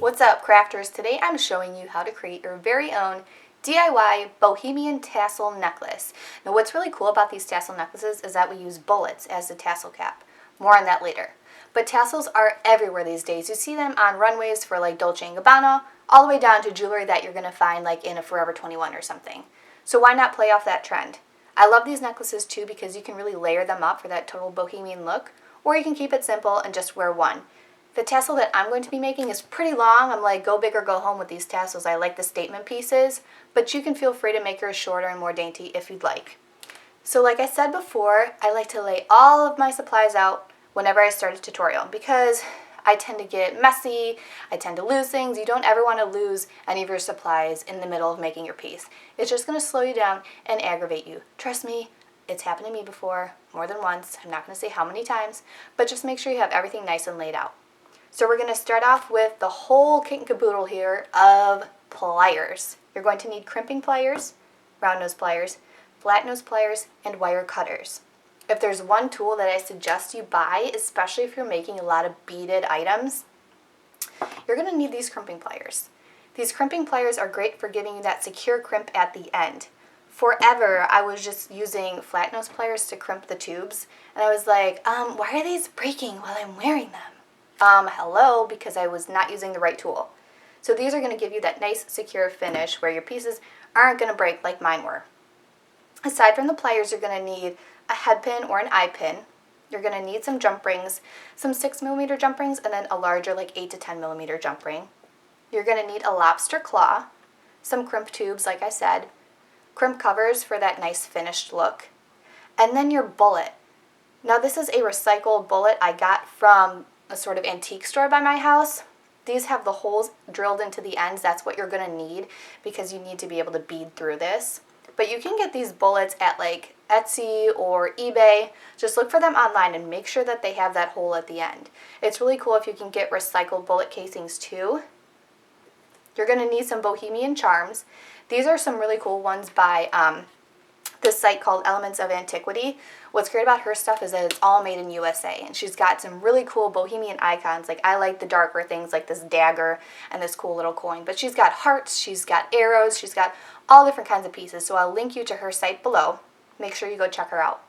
What's up, crafters? Today I'm showing you how to create your very own DIY bohemian tassel necklace. Now what's really cool about these tassel necklaces is that we use bullets as the tassel cap. More on that later. But tassels are everywhere these days. You see them on runways for like Dolce & Gabbana, all the way down to jewelry that you're going to find like in a Forever 21 or something. So why not play off that trend? I love these necklaces too because you can really layer them up for that total bohemian look, or you can keep it simple and just wear one. The tassel that I'm going to be making is pretty long. I'm like go big or go home with these tassels. I like the statement pieces, but you can feel free to make yours shorter and more dainty if you'd like. So like I said before, I like to lay all of my supplies out whenever I start a tutorial because I tend to get messy, I tend to lose things. You don't ever want to lose any of your supplies in the middle of making your piece. It's just going to slow you down and aggravate you. Trust me, it's happened to me before, more than once. I'm not going to say how many times, but just make sure you have everything nice and laid out. So we're going to start off with the whole kit and caboodle here of pliers. You're going to need crimping pliers, round nose pliers, flat nose pliers, and wire cutters. If there's one tool that I suggest you buy, especially if you're making a lot of beaded items, you're going to need these crimping pliers. These crimping pliers are great for giving you that secure crimp at the end. Forever, I was just using flat nose pliers to crimp the tubes, and I was like, why are these breaking while I'm wearing them? Hello, because I was not using the right tool. So these are going to give you that nice secure finish where your pieces aren't going to break like mine were. Aside from the pliers, you're going to need a head pin or an eye pin. You're going to need some jump rings, some 6mm jump rings, and then a larger like 8 to 10mm jump ring. You're going to need a lobster claw, some crimp tubes like I said, crimp covers for that nice finished look, and then your bullet. Now this is a recycled bullet I got from a sort of antique store by my house. These have the holes drilled into the ends. That's what you're going to need because you need to be able to bead through this. But you can get these bullets at like Etsy or eBay. Just look for them online and make sure that they have that hole at the end. It's really cool if you can get recycled bullet casings too. You're going to need some bohemian charms. These are some really cool ones by this site called Elements of Antiquity. What's great about her stuff is that it's all made in USA, and she's got some really cool bohemian icons. Like I like the darker things like this dagger and this cool little coin, but she's got hearts, she's got arrows, she's got all different kinds of pieces. So I'll link you to her site below. Make sure you go check her out.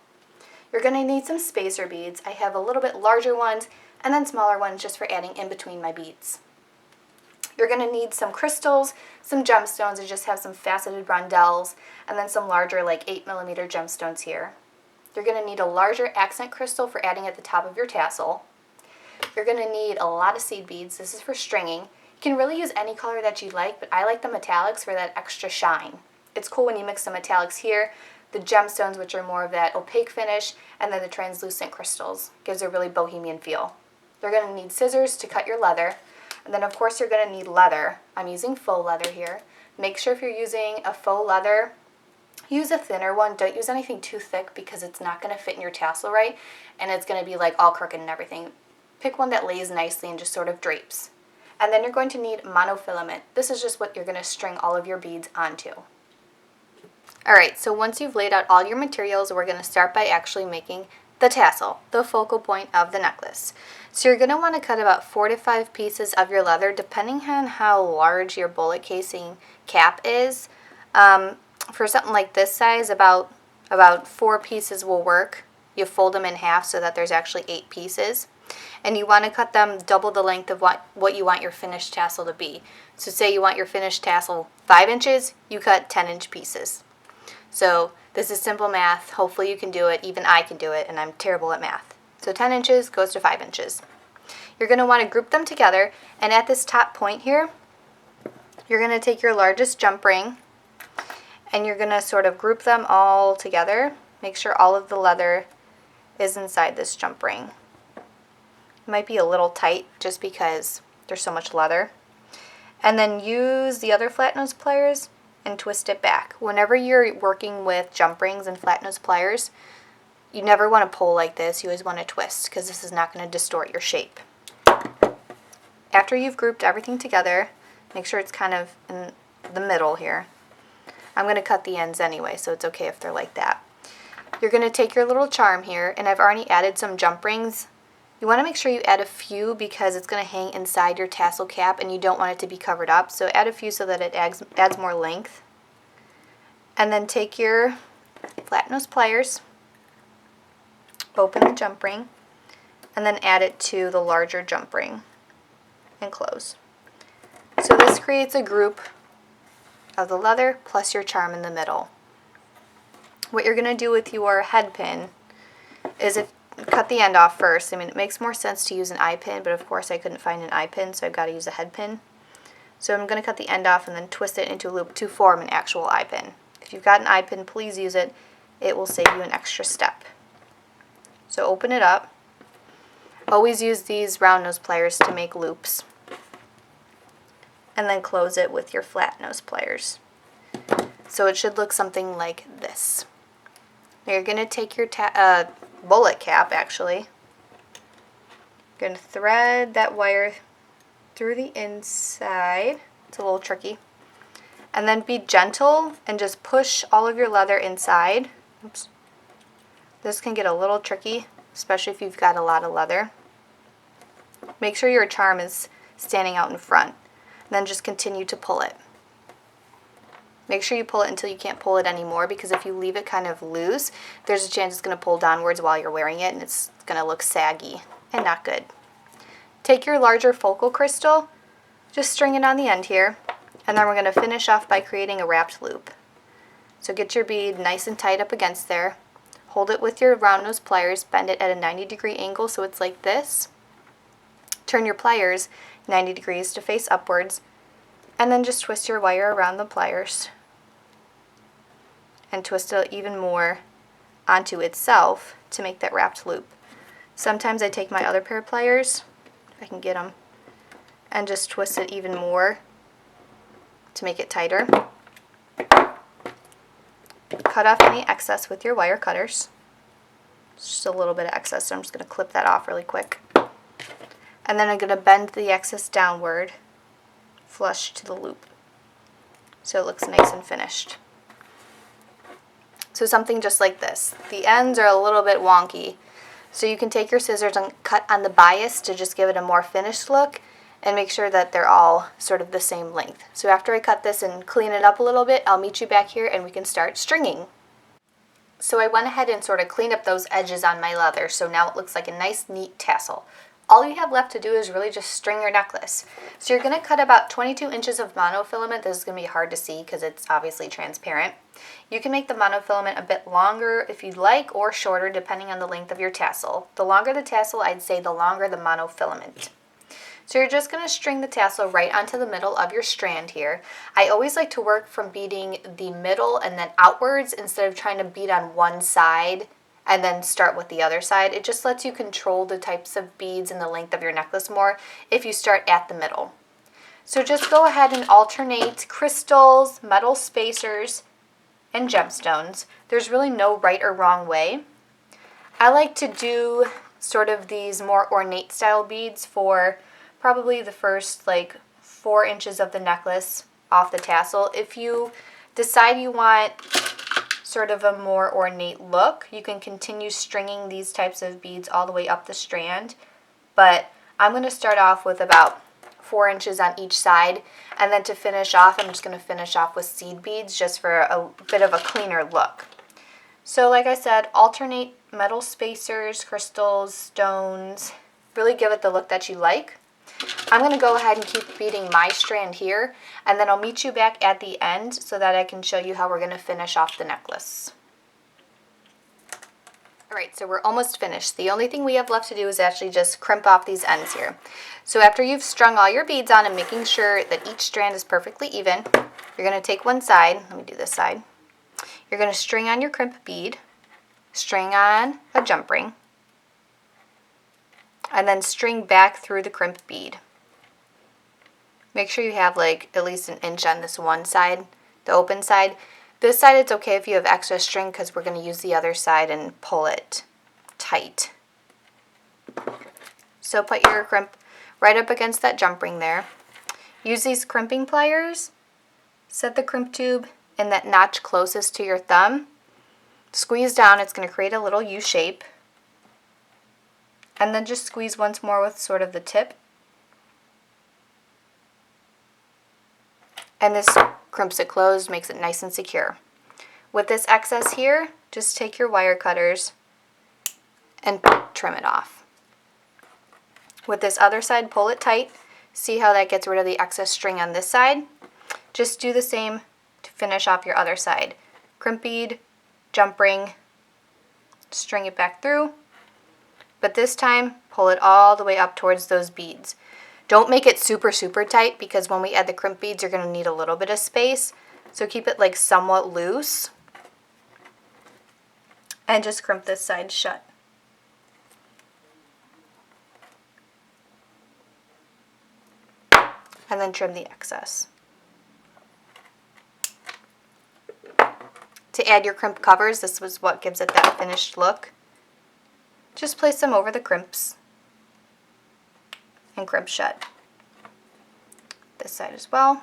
You're going to need some spacer beads. I have a little bit larger ones and then smaller ones just for adding in between my beads. You're going to need some crystals, some gemstones. I just have some faceted rondelles, and then some larger like 8mm gemstones here. You're going to need a larger accent crystal for adding at the top of your tassel. You're going to need a lot of seed beads. This is for stringing. You can really use any color that you like, but I like the metallics for that extra shine. It's cool when you mix the metallics here, the gemstones, which are more of that opaque finish, and then the translucent crystals. Gives a really bohemian feel. You're going to need scissors to cut your leather. And then of course you're going to need leather. I'm using faux leather here. Make sure if you're using a faux leather, use a thinner one. Don't use anything too thick because it's not going to fit in your tassel right, and it's going to be like all crooked and everything. Pick one that lays nicely and just sort of drapes. And then you're going to need monofilament. This is just what you're going to string all of your beads onto. Alright, so once you've laid out all your materials, we're going to start by actually making the tassel, the focal point of the necklace. So you're going to want to cut about 4 to 5 pieces of your leather depending on how large your bullet casing cap is. For something like this size, about 4 pieces will work. You fold them in half so that there's actually 8 pieces. And you want to cut them double the length of what you want your finished tassel to be. So say you want your finished tassel 5 inches, you cut 10-inch pieces. So this is simple math. Hopefully you can do it. Even I can do it, and I'm terrible at math. So 10 inches goes to 5 inches. You're going to want to group them together, and at this top point here, you're going to take your largest jump ring, and you're going to sort of group them all together. Make sure all of the leather is inside this jump ring. It might be a little tight just because there's so much leather. And then use the other flat nose pliers and twist it back. Whenever you're working with jump rings and flat nose pliers, you never want to pull like this. You always want to twist because this is not going to distort your shape. After you've grouped everything together, make sure it's kind of in the middle here. I'm going to cut the ends anyway, so it's okay if they're like that. You're going to take your little charm here, and I've already added some jump rings. You want to make sure you add a few because it's going to hang inside your tassel cap and you don't want it to be covered up. So add a few so that it adds more length. And then take your flat nose pliers, open the jump ring, and then add it to the larger jump ring and close. So this creates a group of the leather plus your charm in the middle. What you're going to do with your head pin is cut the end off first. I mean, it makes more sense to use an eye pin, but of course I couldn't find an eye pin, so I've got to use a head pin. So I'm going to cut the end off and then twist it into a loop to form an actual eye pin. If you've got an eye pin, please use it. It will save you an extra step. So open it up. Always use these round nose pliers to make loops. And then close it with your flat nose pliers. So it should look something like this. Now you're going to take your bullet cap, actually. You're going to thread that wire through the inside. It's a little tricky. And then be gentle and just push all of your leather inside. Oops. This can get a little tricky, especially if you've got a lot of leather. Make sure your charm is standing out in front. And then just continue to pull it. Make sure you pull it until you can't pull it anymore, because if you leave it kind of loose, there's a chance it's going to pull downwards while you're wearing it and it's going to look saggy and not good. Take your larger focal crystal, just string it on the end here, and then we're going to finish off by creating a wrapped loop. So get your bead nice and tight up against there. Hold it with your round nose pliers, bend it at a 90-degree angle so it's like this. Turn your pliers 90 degrees to face upwards, and then just twist your wire around the pliers and twist it even more onto itself to make that wrapped loop. Sometimes I take my other pair of pliers, if I can get them, and just twist it even more to make it tighter. Cut off any excess with your wire cutters. It's just a little bit of excess, so I'm just going to clip that off really quick. And then I'm going to bend the excess downward, flush to the loop, so it looks nice and finished. So something just like this. The ends are a little bit wonky, so you can take your scissors and cut on the bias to just give it a more finished look, and make sure that they're all sort of the same length. So after I cut this and clean it up a little bit, I'll meet you back here and we can start stringing. So I went ahead and sort of cleaned up those edges on my leather, so now it looks like a nice, neat tassel. All you have left to do is really just string your necklace. So you're going to cut about 22 inches of monofilament. This is going to be hard to see because it's obviously transparent. You can make the monofilament a bit longer if you'd like, or shorter depending on the length of your tassel. The longer the tassel, I'd say the longer the monofilament. So you're just going to string the tassel right onto the middle of your strand here. I always like to work from beading the middle and then outwards instead of trying to bead on one side and then start with the other side. It just lets you control the types of beads and the length of your necklace more if you start at the middle. So just go ahead and alternate crystals, metal spacers, and gemstones. There's really no right or wrong way. I like to do sort of these more ornate style beads for probably the first 4 inches of the necklace off the tassel. If you decide you want sort of a more ornate look, you can continue stringing these types of beads all the way up the strand, but I'm going to start off with about 4 inches on each side, and then to finish off, I'm just going to finish off with seed beads just for a bit of a cleaner look. So like I said, alternate metal spacers, crystals, stones, really give it the look that you like. I'm going to go ahead and keep beading my strand here, and then I'll meet you back at the end so that I can show you how we're going to finish off the necklace. Alright, so we're almost finished. The only thing we have left to do is actually just crimp off these ends here. So after you've strung all your beads on and making sure that each strand is perfectly even, you're going to take one side, let me do this side, you're going to string on your crimp bead, string on a jump ring, and then string back through the crimp bead. Make sure you have at least an inch on this one side, the open side. This side it's okay if you have extra string because we're going to use the other side and pull it tight. So put your crimp right up against that jump ring there. Use these crimping pliers. Set the crimp tube in that notch closest to your thumb. Squeeze down, it's going to create a little U shape. And then just squeeze once more with sort of the tip. And this crimps it closed, makes it nice and secure. With this excess here, just take your wire cutters and trim it off. With this other side, pull it tight. See how that gets rid of the excess string on this side? Just do the same to finish off your other side. Crimp bead, jump ring, string it back through, but this time pull it all the way up towards those beads. Don't make it super, super tight because when we add the crimp beads, you're going to need a little bit of space. So keep it like somewhat loose and just crimp this side shut. And then trim the excess. To add your crimp covers, this was what gives it that finished look. Just place them over the crimps and crimp shut. This side as well.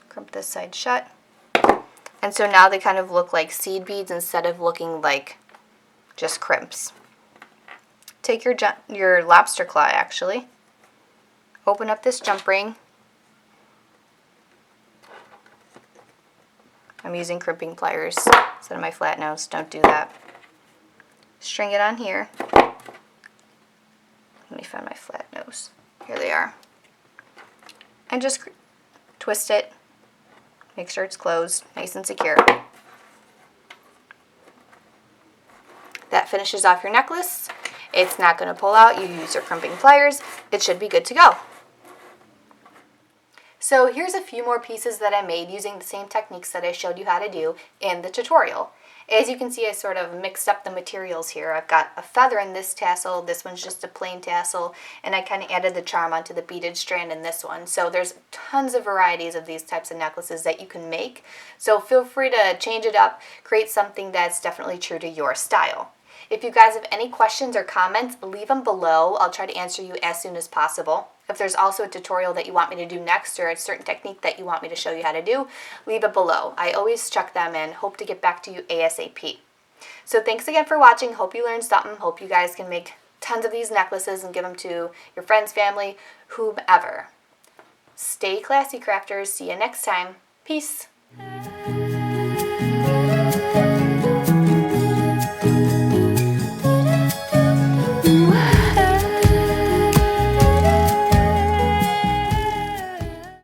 Crimp this side shut. And so now they kind of look like seed beads instead of looking like just crimps. Take your lobster claw actually. Open up this jump ring. I'm using crimping pliers instead of my flat nose. Don't do that. String it on here. Let me find my flat nose. Here they are. And just twist it. Make sure it's closed, nice and secure. That finishes off your necklace. It's not going to pull out. You use your crimping pliers. It should be good to go. So here's a few more pieces that I made using the same techniques that I showed you how to do in the tutorial. As you can see, I sort of mixed up the materials here. I've got a feather in this tassel, this one's just a plain tassel, and I kind of added the charm onto the beaded strand in this one. So there's tons of varieties of these types of necklaces that you can make. So feel free to change it up, create something that's definitely true to your style. If you guys have any questions or comments, leave them below. I'll try to answer you as soon as possible. If there's also a tutorial that you want me to do next or a certain technique that you want me to show you how to do, leave it below. I always check them and hope to get back to you ASAP. So thanks again for watching. Hope you learned something. Hope you guys can make tons of these necklaces and give them to your friends, family, whomever. Stay classy, crafters. See you next time. Peace.